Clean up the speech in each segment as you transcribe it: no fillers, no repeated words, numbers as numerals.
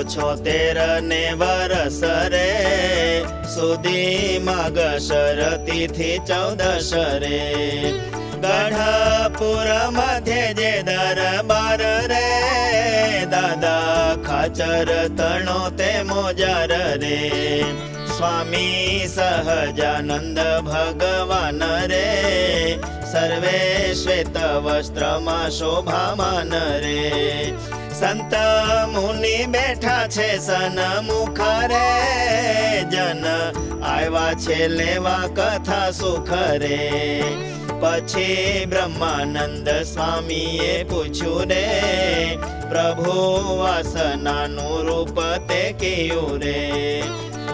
76 વરસ રે, સુધી માગશર તિથિ 14 રે, ગઢપુર મધ્ય જે દરબાર રે, દાદા ખાચર તણો તે મોજાર રે, સ્વામી સહજાનંદ ભગવાન રે, સર્વે શ્વેત વસ્ત્રમાં શોભામાન રે, સંત મુનિ બેઠા છે સન્મુખ રે, જન આવ્યા છે લેવા કથા સુખ રે, પછી બ્રહ્માનંદ સ્વામીએ પૂછ્યું રે, પ્રભુ વાસનાનું રૂપ તે કયું રે,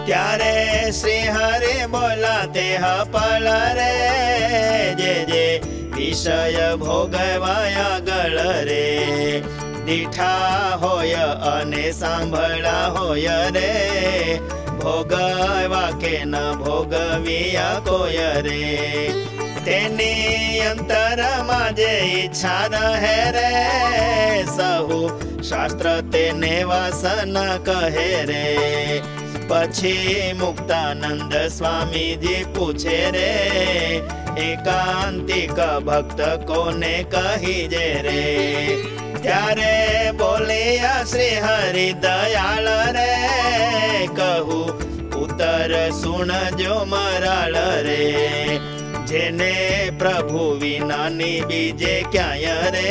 ત્યારે શ્રી હરે બોલા તે હપળ રે, જે વિષય ભોગવાયા ગળ રે, દીઠા હોય અને સાંભળા હોય રે, ભોગવા કે ન ભોગવ્યા કોઈ રે, તેની અંતરમાં જે ઈચ્છા રહે રે, સહુ શાસ્ત્ર તેને વાસના કહે રે, પછી મુક્તાનંદ સ્વામીજી પૂછે રે, એકાંતિક ભક્ત કોને કહી જે રે, ત્યારે બોલ્યા શ્રી હરિ દયાળ રે, કહું ઉત્તર સુણજો મરાળ રે, જેને પ્રભુ વિનાની બીજે ક્યાંય રે,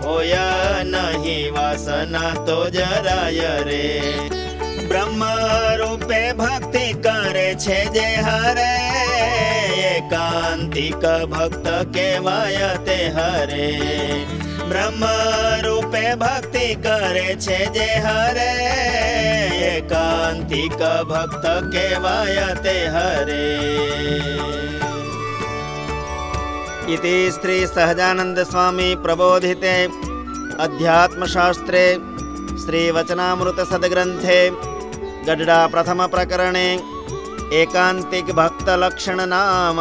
હોય નહીં વાસના તો જરાય રે, બ્રહ્મ રૂપે ભક્તિ કરે છે જે હરે, એકાંતિક ભક્ત કહેવાય તે હરે, બ્રહ્મ રૂપે ભક્તિ કરે છે જે હરે, એકાંતિક ભક્ત કહેવાય તે હરે. इति श्री सहजानंद स्वामी प्रबोधिते अध्यात्मशास्त्रे श्री वचनामृत सद्ग्रंथे गड्डा प्रथम प्रकरणे एकांतिक भक्त लक्षण नाम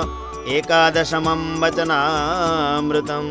11 वचनामृतम्.